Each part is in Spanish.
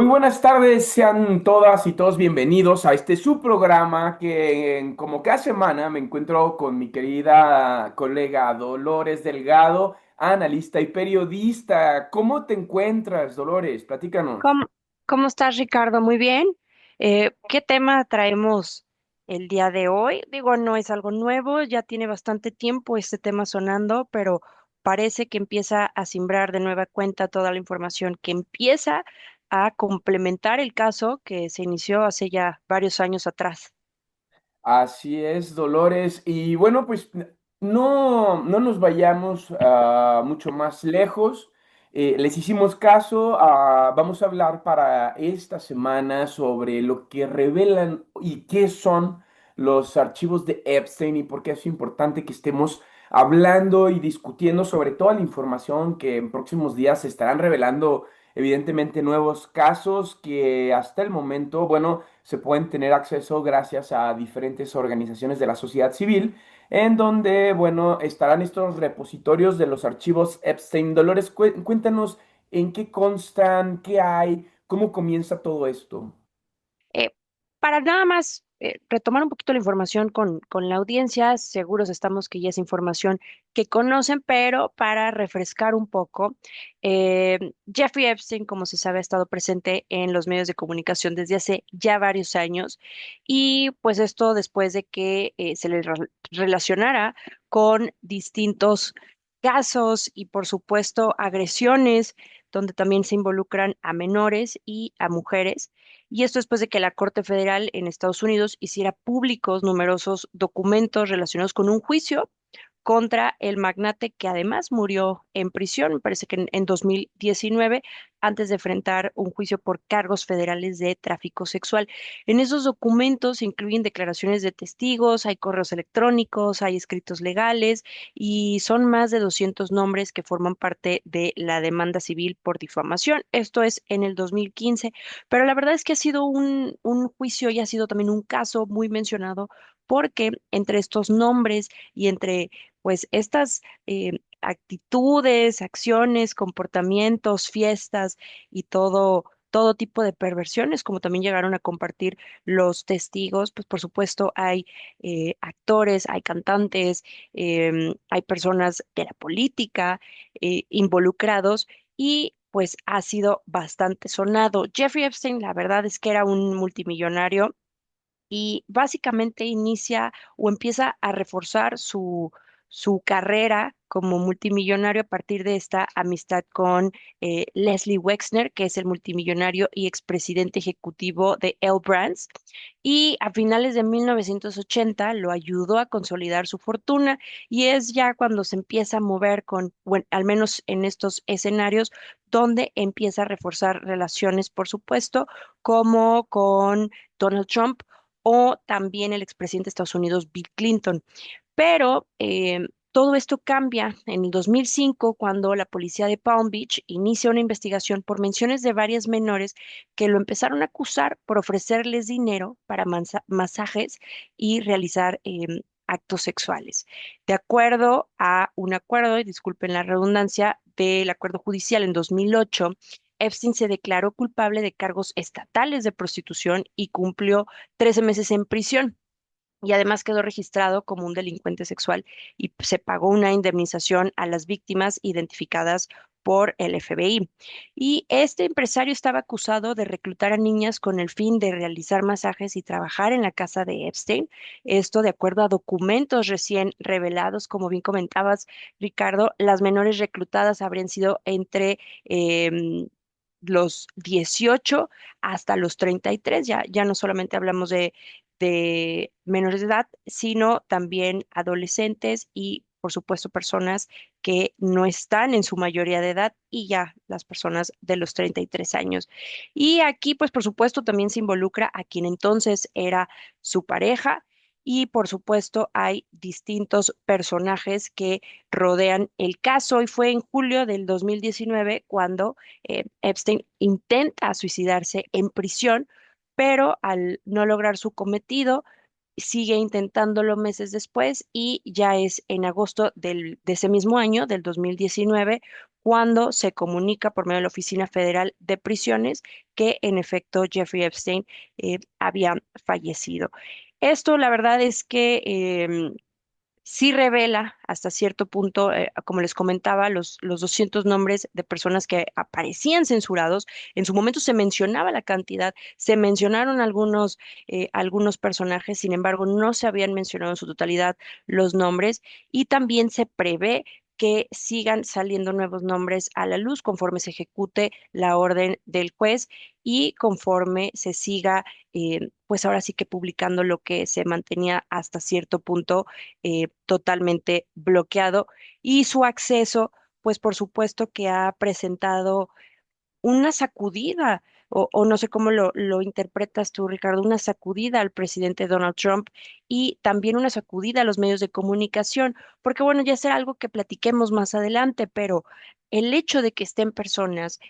Muy buenas tardes, sean todas y todos bienvenidos a este su programa que como cada semana me encuentro con mi querida colega Dolores Delgado, analista y periodista. ¿Cómo te encuentras, Dolores? Platícanos. ¿Cómo, cómo estás, Ricardo? Muy bien. ¿Qué tema traemos el día de hoy? Digo, no es algo nuevo, ya tiene bastante tiempo este tema sonando, pero parece que empieza a simbrar de nueva cuenta toda la información que empieza a complementar el caso que se inició hace ya varios años atrás. Así es, Dolores. Y bueno, pues no nos vayamos mucho más lejos. Les hicimos caso. Vamos a hablar para esta semana sobre lo que revelan y qué son los archivos de Epstein y por qué es importante que estemos hablando y discutiendo sobre toda la información que en próximos días se estarán revelando. Evidentemente, nuevos casos que hasta el momento, bueno, se pueden tener acceso gracias a diferentes organizaciones de la sociedad civil, en donde, bueno, estarán estos repositorios de los archivos Epstein. Dolores, cuéntanos en qué constan, qué hay, cómo comienza todo esto. Eh, para nada más retomar un poquito la información con la audiencia, seguros estamos que ya es información que conocen, pero para refrescar un poco, Jeffrey Epstein, como se sabe, ha estado presente en los medios de comunicación desde hace ya varios años y pues esto después de que se le relacionara con distintos casos y por supuesto agresiones donde también se involucran a menores y a mujeres. Y esto después de que la Corte Federal en Estados Unidos hiciera públicos numerosos documentos relacionados con un juicio contra el magnate que además murió en prisión, me parece que en 2019, antes de enfrentar un juicio por cargos federales de tráfico sexual. En esos documentos se incluyen declaraciones de testigos, hay correos electrónicos, hay escritos legales y son más de 200 nombres que forman parte de la demanda civil por difamación. Esto es en el 2015, pero la verdad es que ha sido un juicio y ha sido también un caso muy mencionado porque entre estos nombres y entre pues estas actitudes, acciones, comportamientos, fiestas y todo tipo de perversiones, como también llegaron a compartir los testigos, pues por supuesto hay actores, hay cantantes, hay personas de la política involucrados y pues ha sido bastante sonado. Jeffrey Epstein, la verdad es que era un multimillonario y básicamente inicia o empieza a reforzar su carrera como multimillonario a partir de esta amistad con Leslie Wexner, que es el multimillonario y expresidente ejecutivo de L Brands. Y a finales de 1980 lo ayudó a consolidar su fortuna y es ya cuando se empieza a mover con, bueno, al menos en estos escenarios, donde empieza a reforzar relaciones, por supuesto, como con Donald Trump o también el expresidente de Estados Unidos, Bill Clinton. Pero todo esto cambia en el 2005 cuando la policía de Palm Beach inicia una investigación por menciones de varias menores que lo empezaron a acusar por ofrecerles dinero para masajes y realizar actos sexuales. De acuerdo a un acuerdo, y disculpen la redundancia, del acuerdo judicial en 2008, Epstein se declaró culpable de cargos estatales de prostitución y cumplió 13 meses en prisión y además quedó registrado como un delincuente sexual y se pagó una indemnización a las víctimas identificadas por el FBI. Y este empresario estaba acusado de reclutar a niñas con el fin de realizar masajes y trabajar en la casa de Epstein. Esto de acuerdo a documentos recién revelados, como bien comentabas, Ricardo, las menores reclutadas habrían sido entre los 18 hasta los 33. Ya no solamente hablamos de menores de edad, sino también adolescentes y, por supuesto, personas que no están en su mayoría de edad y ya las personas de los 33 años. Y aquí, pues, por supuesto, también se involucra a quien entonces era su pareja. Y por supuesto hay distintos personajes que rodean el caso y fue en julio del 2019 cuando Epstein intenta suicidarse en prisión pero al no lograr su cometido, sigue intentándolo meses después y ya es en agosto de ese mismo año, del 2019, cuando se comunica por medio de la Oficina Federal de Prisiones que en efecto Jeffrey Epstein había fallecido. Esto, la verdad es que sí revela hasta cierto punto, como les comentaba, los 200 nombres de personas que aparecían censurados. En su momento se mencionaba la cantidad, se mencionaron algunos personajes, sin embargo, no se habían mencionado en su totalidad los nombres y también se prevé que sigan saliendo nuevos nombres a la luz conforme se ejecute la orden del juez y conforme se siga, pues ahora sí que publicando lo que se mantenía hasta cierto punto totalmente bloqueado y su acceso, pues por supuesto que ha presentado una sacudida, o no sé cómo lo interpretas tú, Ricardo, una sacudida al presidente Donald Trump y también una sacudida a los medios de comunicación, porque bueno, ya será algo que platiquemos más adelante, pero el hecho de que estén personas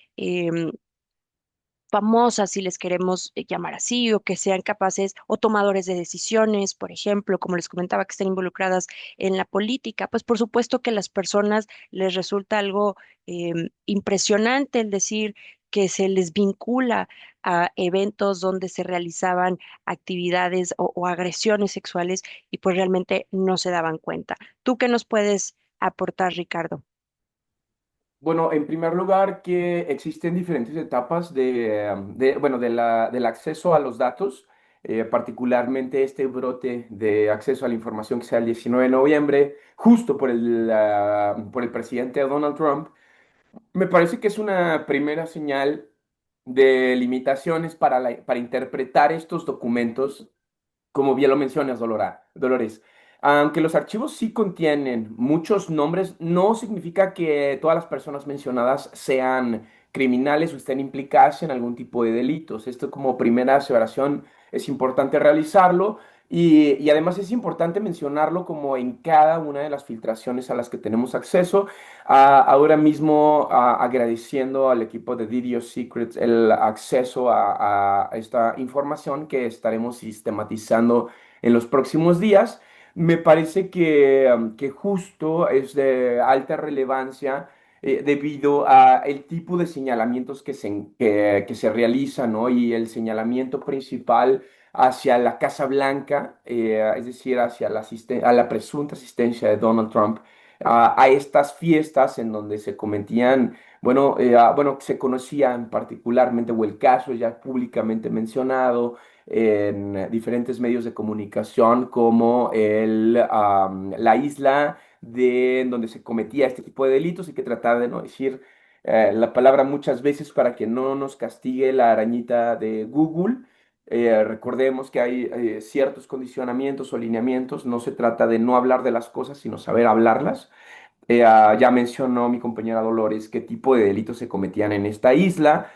famosas, si les queremos llamar así, o que sean capaces o tomadores de decisiones, por ejemplo, como les comentaba, que estén involucradas en la política, pues por supuesto que a las personas les resulta algo impresionante el decir que se les vincula a eventos donde se realizaban actividades o agresiones sexuales y pues realmente no se daban cuenta. ¿Tú qué nos puedes aportar, Ricardo? Bueno, en primer lugar, que existen diferentes etapas bueno, del acceso a los datos, particularmente este brote de acceso a la información que sea el 19 de noviembre, justo por el presidente Donald Trump. Me parece que es una primera señal de limitaciones para interpretar estos documentos como bien lo mencionas, Dolores. Aunque los archivos sí contienen muchos nombres, no significa que todas las personas mencionadas sean criminales o estén implicadas en algún tipo de delitos. Esto como primera aseveración es importante realizarlo y además es importante mencionarlo como en cada una de las filtraciones a las que tenemos acceso. Ahora mismo agradeciendo al equipo de Video Secrets el acceso a esta información que estaremos sistematizando en los próximos días. Me parece que justo es de alta relevancia debido a el tipo de señalamientos que se realizan, ¿no? Y el señalamiento principal hacia la Casa Blanca, es decir, hacia a la presunta asistencia de Donald Trump a estas fiestas en donde se cometían, bueno, bueno, se conocían particularmente, o el caso ya públicamente mencionado en diferentes medios de comunicación como la isla en donde se cometía este tipo de delitos y que trataba de no decir la palabra muchas veces para que no nos castigue la arañita de Google. Recordemos que hay ciertos condicionamientos o lineamientos, no se trata de no hablar de las cosas, sino saber hablarlas. Ya mencionó mi compañera Dolores qué tipo de delitos se cometían en esta isla,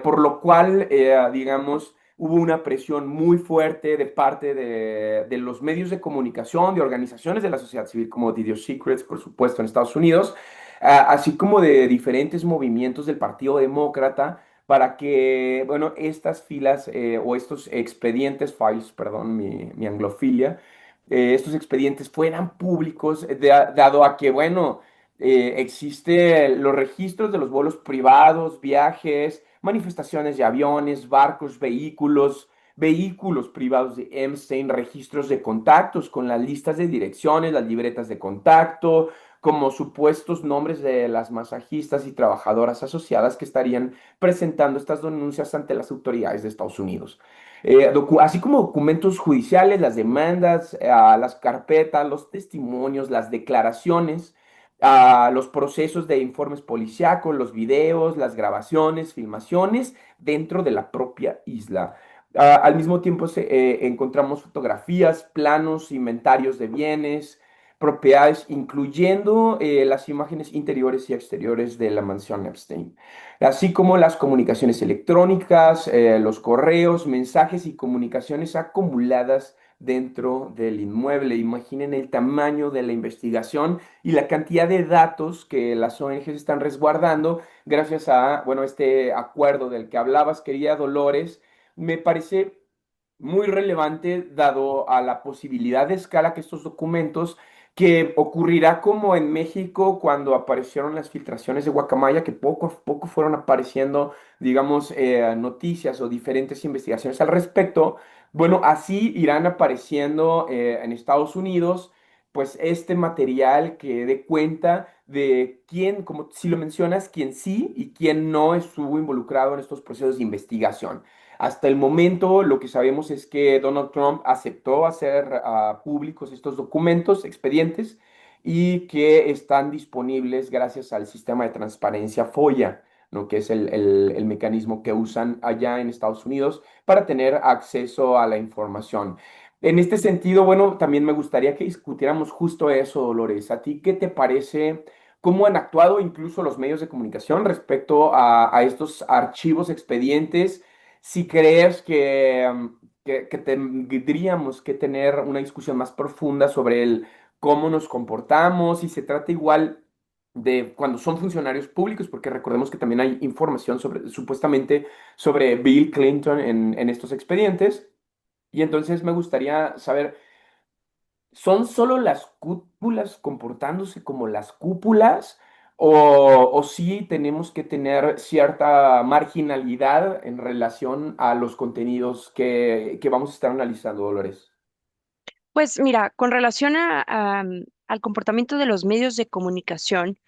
por lo cual, digamos, hubo una presión muy fuerte de parte de los medios de comunicación, de organizaciones de la sociedad civil como Video Secrets, por supuesto, en Estados Unidos, así como de diferentes movimientos del Partido Demócrata para que, bueno, estas filas o estos expedientes, files, perdón, mi anglofilia, estos expedientes fueran públicos, dado a que, bueno, existen los registros de los vuelos privados, viajes, manifestaciones de aviones, barcos, vehículos privados de Epstein, registros de contactos con las listas de direcciones, las libretas de contacto, como supuestos nombres de las masajistas y trabajadoras asociadas que estarían presentando estas denuncias ante las autoridades de Estados Unidos. Así como documentos judiciales, las demandas, las carpetas, los testimonios, las declaraciones, los procesos de informes policíacos, los videos, las grabaciones, filmaciones dentro de la propia isla. Al mismo tiempo encontramos fotografías, planos, inventarios de bienes, propiedades, incluyendo las imágenes interiores y exteriores de la mansión Epstein, así como las comunicaciones electrónicas, los correos, mensajes y comunicaciones acumuladas dentro del inmueble. Imaginen el tamaño de la investigación y la cantidad de datos que las ONGs están resguardando gracias a, bueno, este acuerdo del que hablabas, querida Dolores. Me parece muy relevante dado a la posibilidad de escala que estos documentos, que ocurrirá como en México cuando aparecieron las filtraciones de Guacamaya, que poco a poco fueron apareciendo, digamos, noticias o diferentes investigaciones al respecto. Bueno, así irán apareciendo en Estados Unidos, pues este material que dé cuenta de quién, como si lo mencionas, quién sí y quién no estuvo involucrado en estos procesos de investigación. Hasta el momento, lo que sabemos es que Donald Trump aceptó hacer públicos estos documentos, expedientes, y que están disponibles gracias al sistema de transparencia FOIA, ¿no? Que es el mecanismo que usan allá en Estados Unidos para tener acceso a la información. En este sentido, bueno, también me gustaría que discutiéramos justo eso, Dolores. ¿A ti qué te parece? ¿Cómo han actuado incluso los medios de comunicación respecto a estos archivos, expedientes? Si crees que tendríamos que tener una discusión más profunda sobre el cómo nos comportamos, si se trata igual de cuando son funcionarios públicos, porque recordemos que también hay información sobre, supuestamente sobre Bill Clinton en estos expedientes. Y entonces me gustaría saber, ¿son solo las cúpulas comportándose como las cúpulas? O sí tenemos que tener cierta marginalidad en relación a los contenidos que vamos a estar analizando, Dolores? Pues mira, con relación al comportamiento de los medios de comunicación,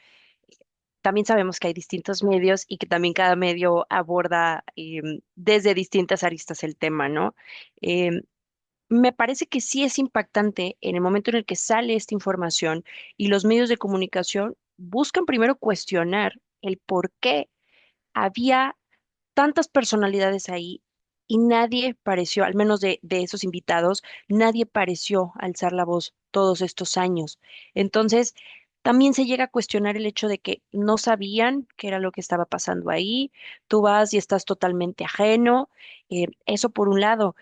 también sabemos que hay distintos medios y que también cada medio aborda desde distintas aristas el tema, ¿no? Em, Me parece que sí es impactante en el momento en el que sale esta información y los medios de comunicación buscan primero cuestionar el por qué había tantas personalidades ahí y nadie pareció, al menos de esos invitados, nadie pareció alzar la voz todos estos años. Entonces, también se llega a cuestionar el hecho de que no sabían qué era lo que estaba pasando ahí, tú vas y estás totalmente ajeno, eso por un lado.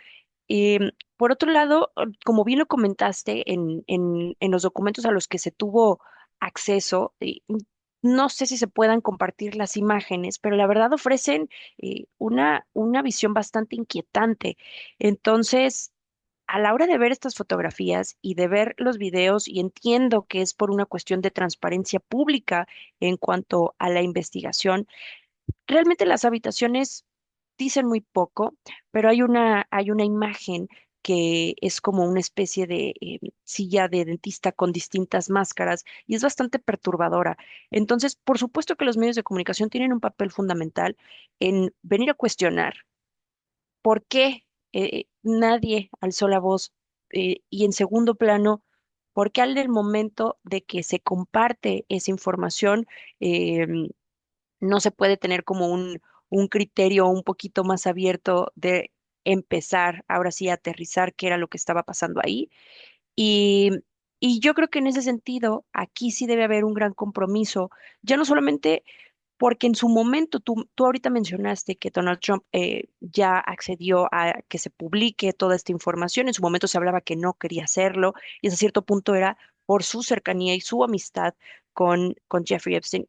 Por otro lado, como bien lo comentaste en los documentos a los que se tuvo acceso, no sé si se puedan compartir las imágenes, pero la verdad ofrecen una visión bastante inquietante. Entonces, a la hora de ver estas fotografías y de ver los videos, y entiendo que es por una cuestión de transparencia pública en cuanto a la investigación, realmente las habitaciones dicen muy poco, pero hay una imagen que es como una especie de silla de dentista con distintas máscaras y es bastante perturbadora. Entonces, por supuesto que los medios de comunicación tienen un papel fundamental en venir a cuestionar por qué nadie alzó la voz y en segundo plano, por qué al del momento de que se comparte esa información, em, no se puede tener como un criterio un poquito más abierto de empezar ahora sí a aterrizar qué era lo que estaba pasando ahí. Y, y yo creo que en ese sentido, aquí sí debe haber un gran compromiso, ya no solamente porque en su momento, tú ahorita mencionaste que Donald Trump ya accedió a que se publique toda esta información. En su momento se hablaba que no quería hacerlo y hasta cierto punto era por su cercanía y su amistad con Jeffrey Epstein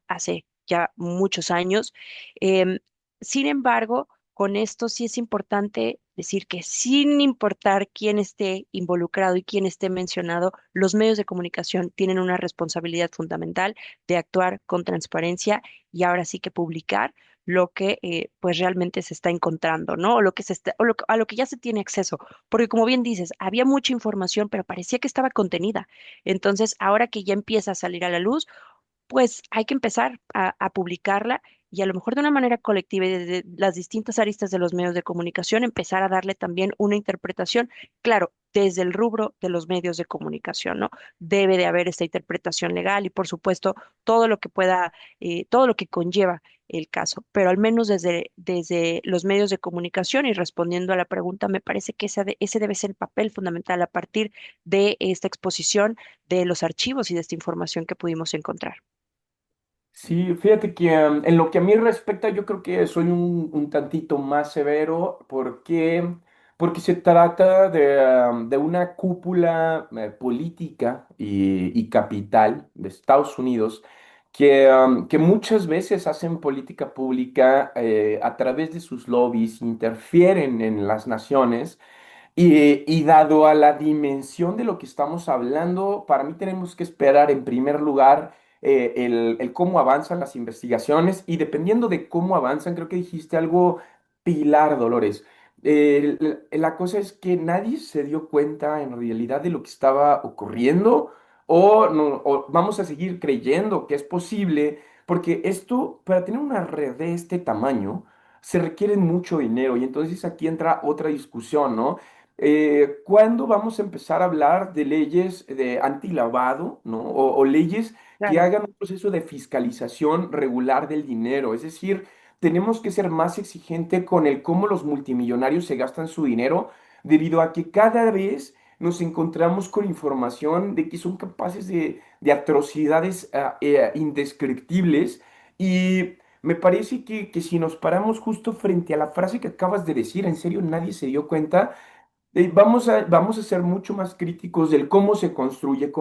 hace ya muchos años. Em, Sin embargo, con esto sí es importante decir que sin importar quién esté involucrado y quién esté mencionado, los medios de comunicación tienen una responsabilidad fundamental de actuar con transparencia y ahora sí que publicar lo que pues realmente se está encontrando, ¿no? O lo que a lo que ya se tiene acceso, porque como bien dices, había mucha información, pero parecía que estaba contenida. Entonces, ahora que ya empieza a salir a la luz, pues hay que empezar a publicarla y a lo mejor de una manera colectiva y desde las distintas aristas de los medios de comunicación empezar a darle también una interpretación, claro, desde el rubro de los medios de comunicación, ¿no? Debe de haber esta interpretación legal y por supuesto todo lo que pueda, todo lo que conlleva el caso, pero al menos desde los medios de comunicación y respondiendo a la pregunta, me parece que ese debe ser el papel fundamental a partir de esta exposición de los archivos y de esta información que pudimos encontrar. Sí, fíjate que en lo que a mí respecta, yo creo que soy un tantito más severo porque se trata de una cúpula política y capital de Estados Unidos que muchas veces hacen política pública a través de sus lobbies, interfieren en las naciones y dado a la dimensión de lo que estamos hablando, para mí tenemos que esperar en primer lugar el cómo avanzan las investigaciones y dependiendo de cómo avanzan, creo que dijiste algo, Pilar Dolores. La cosa es que nadie se dio cuenta en realidad de lo que estaba ocurriendo o, o vamos a seguir creyendo que es posible, porque esto, para tener una red de este tamaño, se requiere mucho dinero y entonces aquí entra otra discusión, ¿no? ¿Cuándo vamos a empezar a hablar de leyes de antilavado, ¿no? O leyes que Claro, hagan un proceso de fiscalización regular del dinero? Es decir, tenemos que ser más exigente con el cómo los multimillonarios se gastan su dinero, debido a que cada vez nos encontramos con información de que son capaces de atrocidades indescriptibles y me parece que si nos paramos justo frente a la frase que acabas de decir, en serio, nadie se dio cuenta. Vamos a ser mucho más críticos del cómo se construye,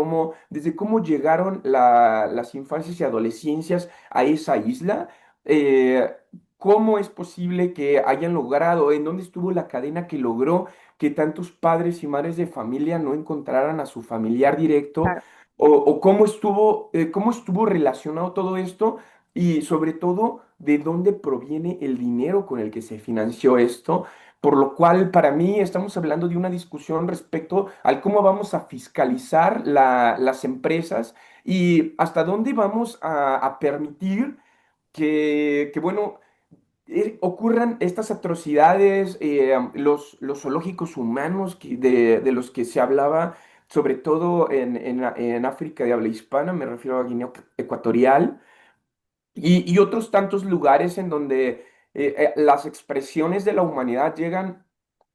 desde cómo llegaron las infancias y adolescencias a esa isla, eh, cómo es posible que hayan logrado, en dónde estuvo la cadena que logró que tantos padres y madres de familia no encontraran a su familiar directo, claro. o cómo estuvo relacionado todo esto y sobre todo de dónde proviene el dinero con el que se financió esto. Por lo cual, para mí, estamos hablando de una discusión respecto al cómo vamos a fiscalizar las empresas y hasta dónde vamos a permitir bueno, ocurran estas atrocidades, los zoológicos humanos de los que se hablaba, sobre todo en África de habla hispana, me refiero a Guinea Ecuatorial y otros tantos lugares en donde las expresiones de la humanidad llegan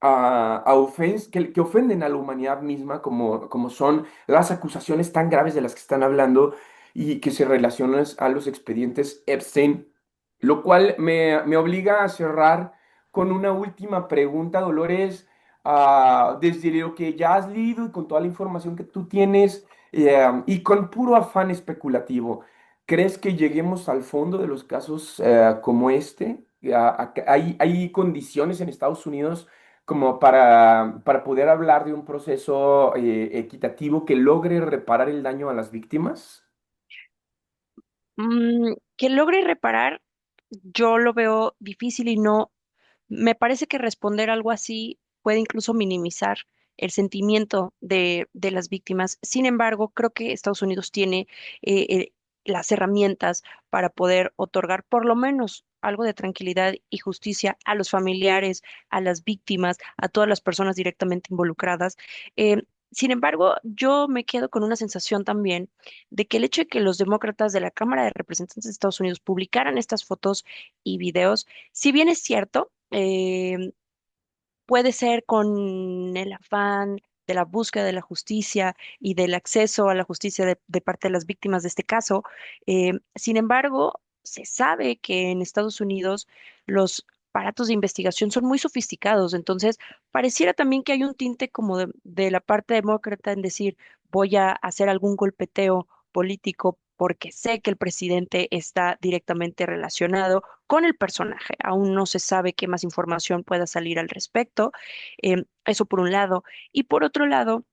que ofenden a la humanidad misma, como son las acusaciones tan graves de las que están hablando y que se relacionan a los expedientes Epstein, lo cual me obliga a cerrar con una última pregunta, Dolores. Desde lo que ya has leído y con toda la información que tú tienes y con puro afán especulativo. ¿Crees que lleguemos al fondo de los casos como este? ¿Hay condiciones en Estados Unidos como para poder hablar de un proceso equitativo que logre reparar el daño a las víctimas? Que logre reparar, yo lo veo difícil y no, me parece que responder algo así puede incluso minimizar el sentimiento de las víctimas. Sin embargo, creo que Estados Unidos tiene las herramientas para poder otorgar por lo menos algo de tranquilidad y justicia a los familiares, a las víctimas, a todas las personas directamente involucradas. Sin embargo, yo me quedo con una sensación también de que el hecho de que los demócratas de la Cámara de Representantes de Estados Unidos publicaran estas fotos y videos, si bien es cierto, puede ser con el afán de la búsqueda de la justicia y del acceso a la justicia de parte de las víctimas de este caso. Sin embargo, se sabe que en Estados Unidos los aparatos de investigación son muy sofisticados, entonces pareciera también que hay un tinte como de la parte demócrata en decir, voy a hacer algún golpeteo político porque sé que el presidente está directamente relacionado con el personaje. Aún no se sabe qué más información pueda salir al respecto. Eso por un lado. Y por otro lado,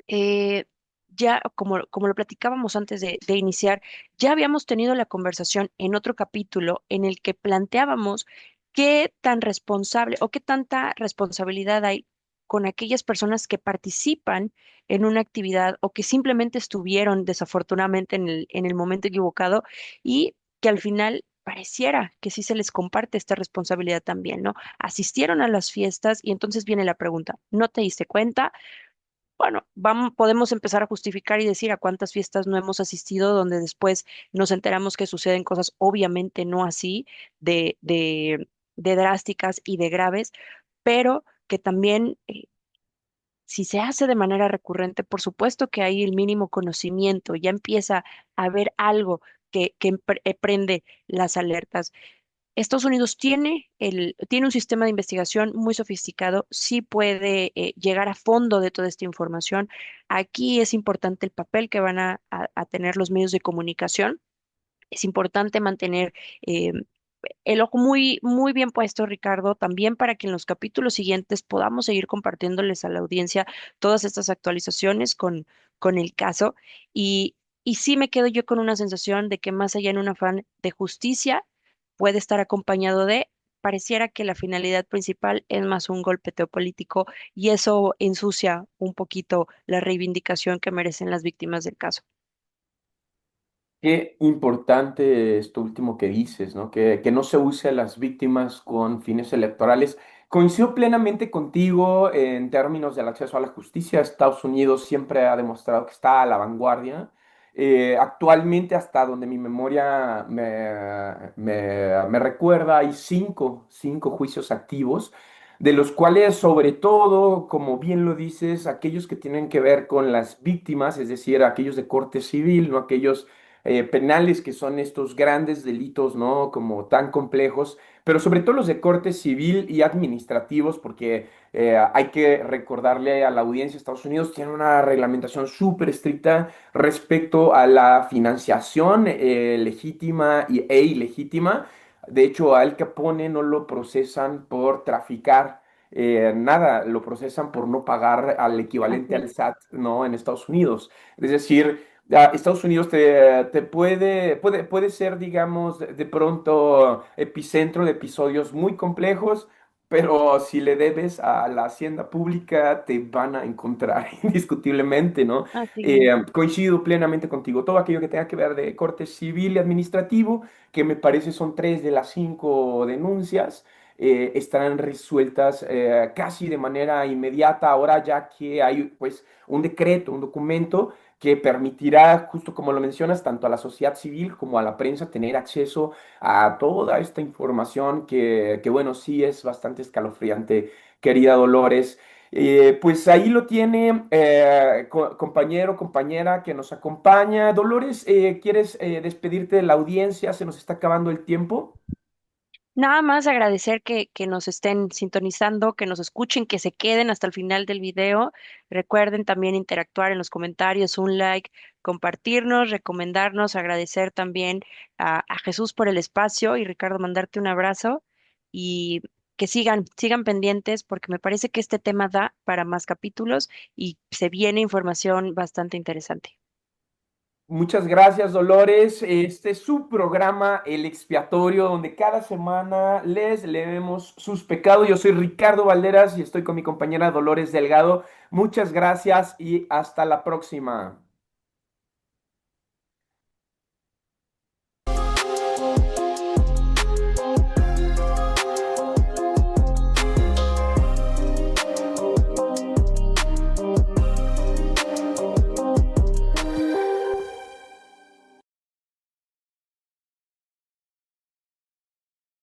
eh, ya como lo platicábamos antes de iniciar, ya habíamos tenido la conversación en otro capítulo en el que planteábamos qué tan responsable o qué tanta responsabilidad hay con aquellas personas que participan en una actividad o que simplemente estuvieron desafortunadamente en el momento equivocado y que al final pareciera que sí se les comparte esta responsabilidad también, ¿no? Asistieron a las fiestas y entonces viene la pregunta, ¿no te diste cuenta? Bueno, podemos empezar a justificar y decir a cuántas fiestas no hemos asistido donde después nos enteramos que suceden cosas obviamente no así, de drásticas y de graves, pero que también si se hace de manera recurrente, por supuesto que hay el mínimo conocimiento, ya empieza a haber algo que prende las alertas. Estados Unidos tiene un sistema de investigación muy sofisticado, sí puede llegar a fondo de toda esta información. Aquí es importante el papel que van a tener los medios de comunicación Es importante mantener eh, el ojo muy, muy bien puesto, Ricardo, también para que en los capítulos siguientes podamos seguir compartiéndoles a la audiencia todas estas actualizaciones con el caso. Y, y sí me quedo yo con una sensación de que más allá en un afán de justicia, puede estar acompañado de, pareciera que la finalidad principal es más un golpeteo político y eso ensucia un poquito la reivindicación que merecen las víctimas del caso. Qué importante esto último que dices, ¿no? Que no se use a las víctimas con fines electorales. Coincido plenamente contigo en términos del acceso a la justicia. Estados Unidos siempre ha demostrado que está a la vanguardia. Actualmente, hasta donde mi memoria me recuerda, hay cinco juicios activos, de los cuales, sobre todo, como bien lo dices, aquellos que tienen que ver con las víctimas, es decir, aquellos de corte civil, no aquellos penales, que son estos grandes delitos, ¿no? Como tan complejos, pero sobre todo los de corte civil y administrativos, porque hay que recordarle a la audiencia, Estados Unidos tiene una reglamentación súper estricta respecto a la financiación legítima e ilegítima. De hecho, a Al Capone no lo procesan por traficar. Nada, lo procesan por no pagar al equivalente Así al es. SAT, ¿no? En Estados Unidos. Es decir, Estados Unidos te puede ser, digamos, de pronto epicentro de episodios muy complejos, pero si le debes a la hacienda pública, te van a encontrar indiscutiblemente, ¿no? Así es. Coincido plenamente contigo. Todo aquello que tenga que ver de corte civil y administrativo, que me parece son tres de las cinco denuncias, estarán resueltas casi de manera inmediata, ahora ya que hay pues un decreto, un documento que permitirá, justo como lo mencionas, tanto a la sociedad civil como a la prensa tener acceso a toda esta información que bueno, sí es bastante escalofriante, querida Dolores. Pues ahí lo tiene, compañero, compañera que nos acompaña. Dolores, ¿quieres despedirte de la audiencia? Se nos está acabando el tiempo. Nada más agradecer que nos estén sintonizando, que nos escuchen, que se queden hasta el final del video. Recuerden también interactuar en los comentarios, un like, compartirnos, recomendarnos, agradecer también a Jesús por el espacio y Ricardo, mandarte un abrazo y que sigan pendientes porque me parece que este tema da para más capítulos y se viene información bastante interesante. Muchas gracias, Dolores. Este es su programa, El Expiatorio, donde cada semana les leemos sus pecados. Yo soy Ricardo Valderas y estoy con mi compañera Dolores Delgado. Muchas gracias y hasta la próxima.